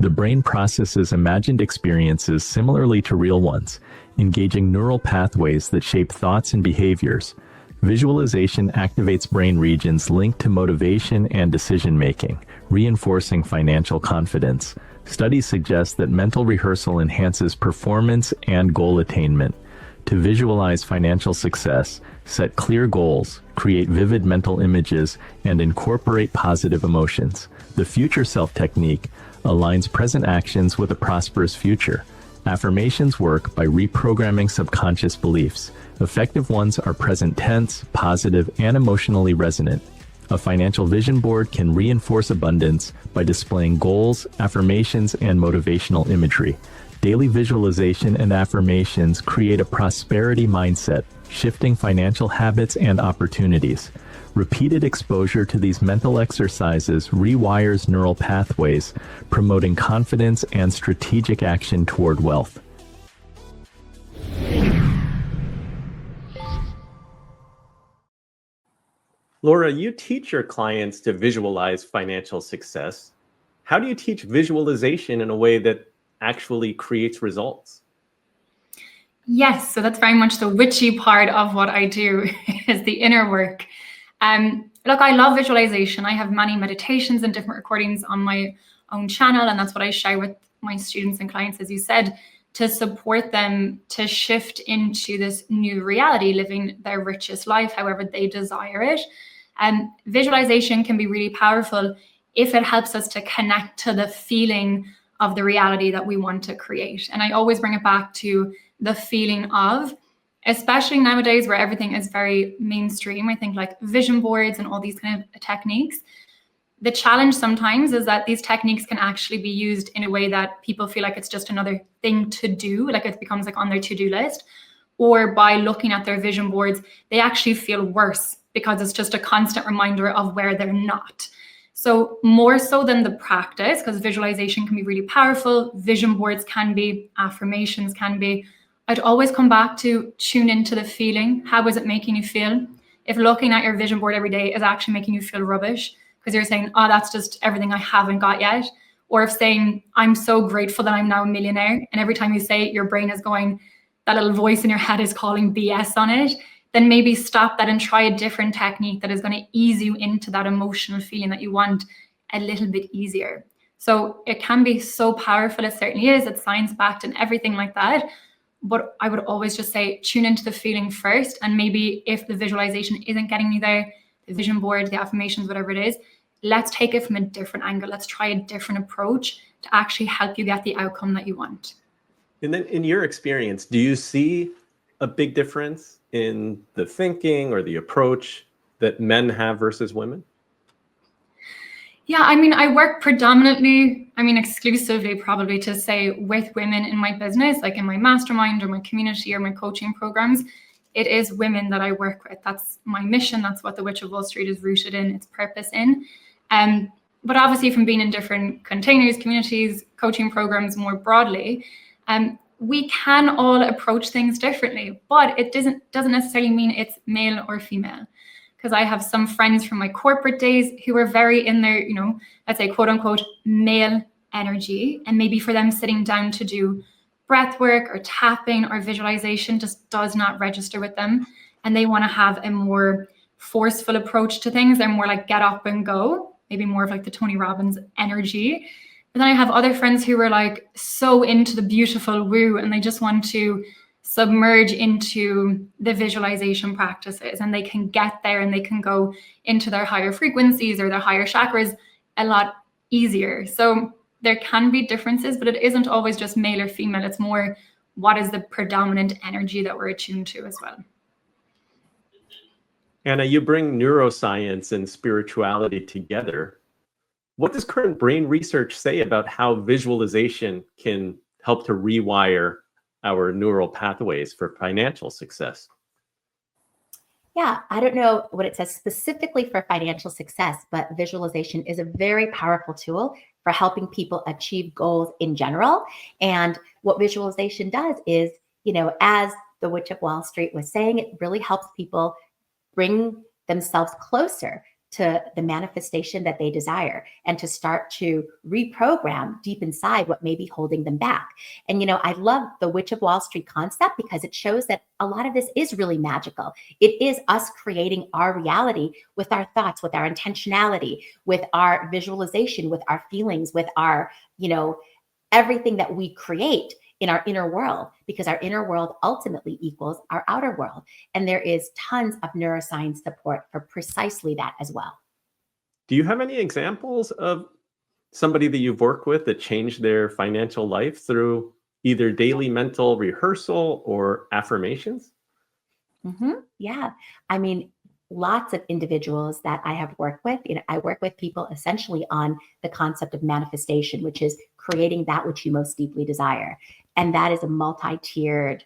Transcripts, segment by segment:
The brain processes imagined experiences similarly to real ones, engaging neural pathways that shape thoughts and behaviors. Visualization activates brain regions linked to motivation and decision-making, reinforcing financial confidence. Studies suggest that mental rehearsal enhances performance and goal attainment. To visualize financial success, set clear goals, create vivid mental images, and incorporate positive emotions. The Future Self technique aligns present actions with a prosperous future. Affirmations work by reprogramming subconscious beliefs. Effective ones are present tense, positive, and emotionally resonant. A financial vision board can reinforce abundance by displaying goals, affirmations, and motivational imagery. Daily visualization and affirmations create a prosperity mindset, shifting financial habits and opportunities. Repeated exposure to these mental exercises rewires neural pathways, promoting confidence and strategic action toward wealth. Laura, you teach your clients to visualize financial success. How do you teach visualization in a way that actually creates results? Yes, so that's very much the witchy part of what I do is the inner work. Look, I love visualization. I have many meditations and different recordings on my own channel, and that's what I share with my students and clients, as you said, to support them to shift into this new reality, living their richest life, however they desire it. Visualization can be really powerful if it helps us to connect to the feeling of the reality that we want to create. And I always bring it back to the feeling of, especially nowadays where everything is very mainstream, I think like vision boards and all these kind of techniques. The challenge sometimes is that these techniques can actually be used in a way that people feel like it's just another thing to do, like it becomes like on their to-do list, or by looking at their vision boards, they actually feel worse because it's just a constant reminder of where they're not. So more so than the practice, because visualization can be really powerful, vision boards can be, affirmations can be, I'd always come back to tune into the feeling. How is it making you feel? If looking at your vision board every day is actually making you feel rubbish, because you're saying, oh, that's just everything I haven't got yet. Or if saying, I'm so grateful that I'm now a millionaire, and every time you say it, your brain is going, that little voice in your head is calling BS on it, then maybe stop that and try a different technique that is going to ease you into that emotional feeling that you want a little bit easier. So it can be so powerful. It certainly is. It's science-backed and everything like that. But I would always just say, tune into the feeling first. And maybe if the visualization isn't getting you there, the vision board, the affirmations, whatever it is, let's take it from a different angle. Let's try a different approach to actually help you get the outcome that you want. And then in your experience, do you see a big difference in the thinking or the approach that men have versus women? Yeah, I mean, I work predominantly, exclusively probably to say with women in my business, like in my mastermind or my community or my coaching programs. It is women that I work with. That's my mission. That's what the Witch of Wall Street is rooted in, its purpose in. But obviously from being in different containers, communities, coaching programs more broadly, we can all approach things differently, but it doesn't necessarily mean it's male or female. Because I have some friends from my corporate days who are very in their, let's say, quote unquote, male energy. And maybe for them sitting down to do breath work or tapping or visualization just does not register with them. And they want to have a more forceful approach to things. They're more like get up and go, maybe more of like the Tony Robbins energy. But then I have other friends who are like so into the beautiful woo and they just want to submerge into the visualization practices, and they can get there and they can go into their higher frequencies or their higher chakras a lot easier. So there can be differences, but it isn't always just male or female. It's more what is the predominant energy that we're attuned to as well. Anna, you bring neuroscience and spirituality together. What does current brain research say about how visualization can help to rewire our neural pathways for financial success? Yeah, I don't know what it says specifically for financial success, but visualization is a very powerful tool for helping people achieve goals in general. And what visualization does is, as the Witch of Wall Street was saying, it really helps people bring themselves closer to the manifestation that they desire and to start to reprogram deep inside what may be holding them back. And, I love the Witch of Wall Street concept because it shows that a lot of this is really magical. It is us creating our reality with our thoughts, with our intentionality, with our visualization, with our feelings, with our, everything that we create in our inner world, because our inner world ultimately equals our outer world. And there is tons of neuroscience support for precisely that as well. Do you have any examples of somebody that you've worked with that changed their financial life through either daily mental rehearsal or affirmations? Yeah. I mean, lots of individuals that I have worked with, I work with people essentially on the concept of manifestation, which is creating that which you most deeply desire. And that is a multi-tiered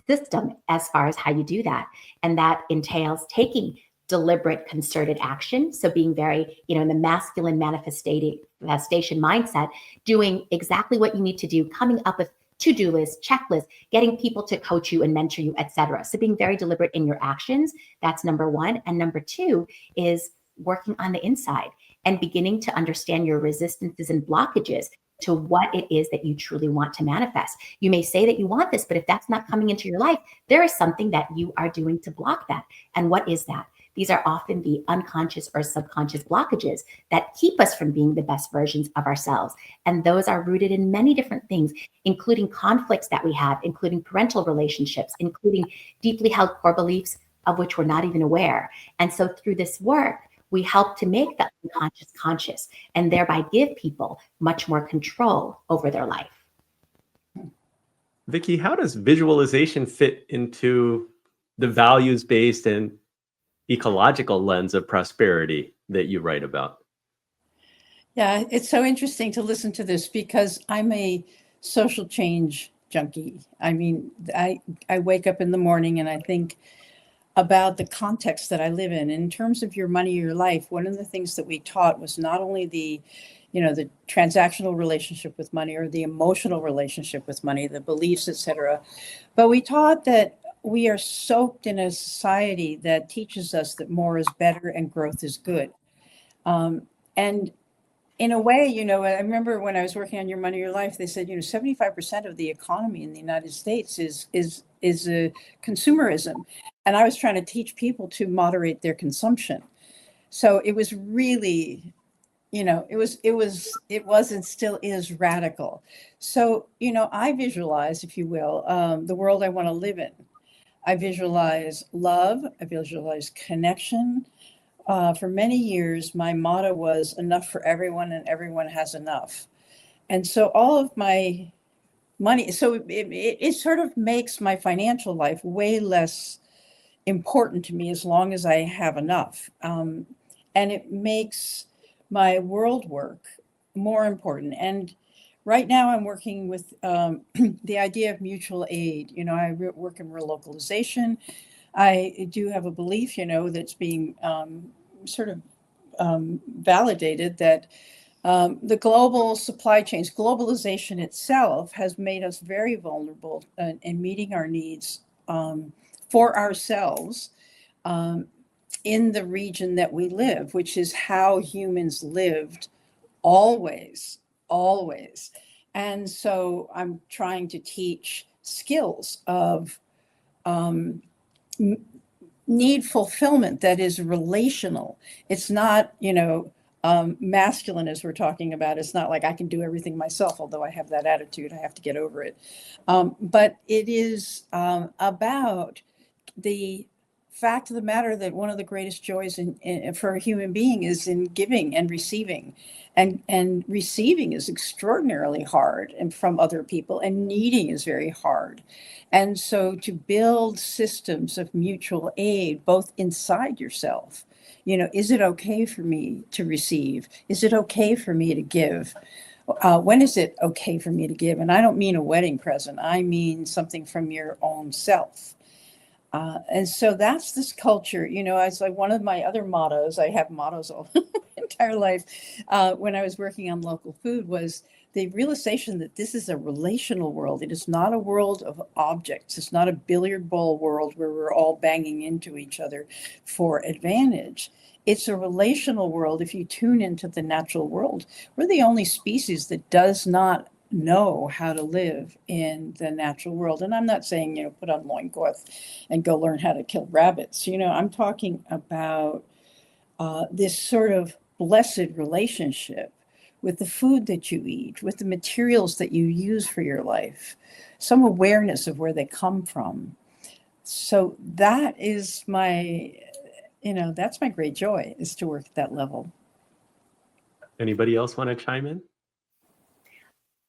system as far as how you do that. And that entails taking deliberate, concerted action. So being very, in the masculine manifestation mindset, doing exactly what you need to do, coming up with to-do lists, checklists, getting people to coach you and mentor you, etc. So being very deliberate in your actions, that's number one. And number two is working on the inside and beginning to understand your resistances and blockages to what it is that you truly want to manifest. You may say that you want this, but if that's not coming into your life, there is something that you are doing to block that. And what is that? These are often the unconscious or subconscious blockages that keep us from being the best versions of ourselves. And those are rooted in many different things, including conflicts that we have, including parental relationships, including deeply held core beliefs of which we're not even aware. And so through this work, we help to make the unconscious conscious and thereby give people much more control over their life. Vicki, how does visualization fit into the values-based and ecological lens of prosperity that you write about? Yeah, it's so interesting to listen to this because I'm a social change junkie. I mean, I wake up in the morning and I think about the context that I live in terms of your money, your life. One of the things that we taught was not only the transactional relationship with money or the emotional relationship with money, the beliefs, etc. But we taught that we are soaked in a society that teaches us that more is better and growth is good. And in a way, I remember when I was working on Your Money, Your Life, they said, 75% of the economy in the United States is a consumerism. And I was trying to teach people to moderate their consumption. So it was really, it was and still is radical. So, I visualize, if you will, the world I want to live in. I visualize love. I visualize connection. For many years, my motto was enough for everyone and everyone has enough. And so all of my money, so it sort of makes my financial life way less important to me as long as I have enough. And it makes my world work more important. And right now I'm working with the idea of mutual aid. I work in relocalization. I do have a belief, that's being validated that the global supply chains, globalization itself has made us very vulnerable in meeting our needs for ourselves in the region that we live, which is how humans lived always. And so I'm trying to teach skills of need fulfillment that is relational. It's not, masculine as we're talking about. It's not like I can do everything myself, although I have that attitude. I have to get over it. But it is about the fact of the matter that one of the greatest joys for a human being is in giving and receiving. And receiving is extraordinarily hard and from other people, and needing is very hard. And so to build systems of mutual aid, both inside yourself, is it okay for me to receive? Is it okay for me to give? When is it okay for me to give? And I don't mean a wedding present. I mean something from your own self. And so that's this culture, it's like one of my other mottos. I have mottos all my entire life. When I was working on local food was the realization that this is a relational world. It is not a world of objects. It's not a billiard ball world where we're all banging into each other for advantage. It's a relational world. If you tune into the natural world, we're the only species that does not know how to live in the natural world. And I'm not saying, put on loincloth and go learn how to kill rabbits. I'm talking about this sort of blessed relationship with the food that you eat, with the materials that you use for your life, some awareness of where they come from. So that is that's my great joy, is to work at that level. Anybody else want to chime in?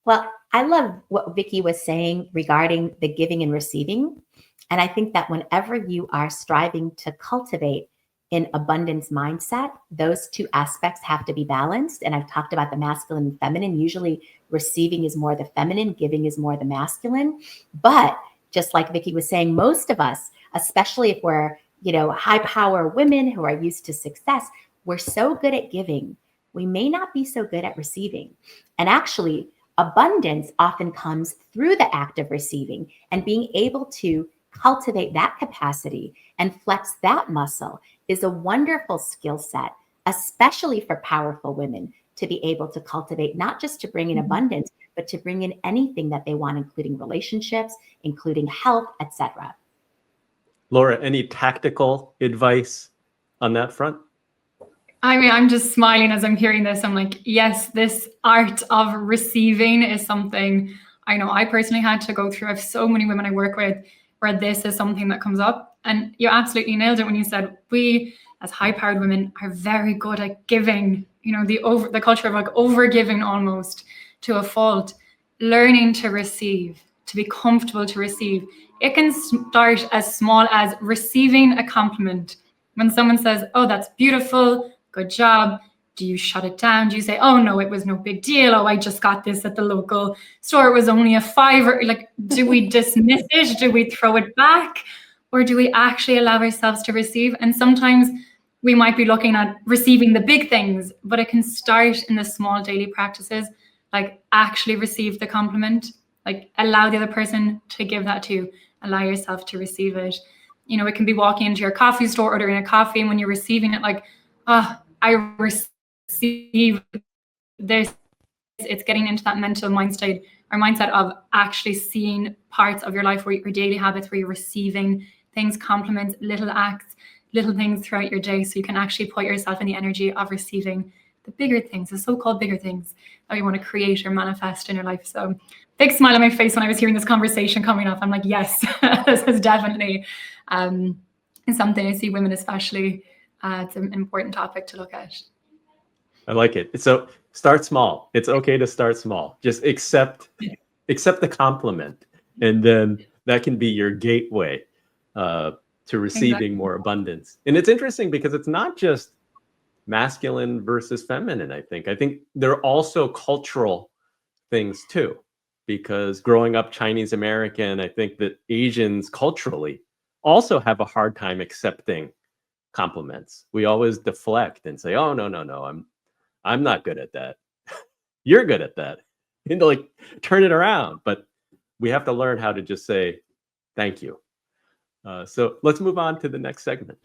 Well, I love what Vicki was saying regarding the giving and receiving. And I think that whenever you are striving to cultivate an abundance mindset, those two aspects have to be balanced. And I've talked about the masculine and feminine. Usually receiving is more the feminine, giving is more the masculine. But just like Vicki was saying, most of us, especially if we're, high power women who are used to success, we're so good at giving. We may not be so good at receiving. And actually, abundance often comes through the act of receiving and being able to cultivate that capacity and flex that muscle is a wonderful skill set, especially for powerful women, to be able to cultivate, not just to bring in abundance, but to bring in anything that they want, including relationships, including health, etc. Laura, any tactical advice on that front? I mean, I'm just smiling as I'm hearing this. I'm like, yes, this art of receiving is something I know I personally had to go through. I have so many women I work with where this is something that comes up. And you absolutely nailed it when you said we as high-powered women are very good at giving, the culture of like over-giving almost to a fault, learning to receive, to be comfortable to receive. It can start as small as receiving a compliment. When someone says, oh, that's beautiful, good job. Do you shut it down? Do you say, oh no, it was no big deal. Oh, I just got this at the local store. It was only a $5. Like, do we dismiss it? Do we throw it back? Or do we actually allow ourselves to receive? And sometimes we might be looking at receiving the big things, but it can start in the small daily practices, like actually receive the compliment, like allow the other person to give that to you, allow yourself to receive it. It can be walking into your coffee store, ordering a coffee, and when you're receiving it, like, I receive this. It's getting into that mental mindset of actually seeing parts of your life, where your daily habits, where you're receiving things, compliments, little acts, little things throughout your day, so you can actually put yourself in the energy of receiving the bigger things, the so-called bigger things that you want to create or manifest in your life. So big smile on my face when I was hearing this conversation coming up. I'm like, yes, this is definitely something I see women especially. It's an important topic to look at. I like it. So start small. It's okay to start small. Just accept the compliment, and then that can be your gateway to receiving more abundance. And it's interesting because it's not just masculine versus feminine. I think there are also cultural things too, because growing up Chinese American, I think that Asians culturally also have a hard time accepting compliments. We always deflect and say, oh, no, I'm not good at that. You're good at that. Like turn it around. But we have to learn how to just say thank you. So let's move on to the next segment.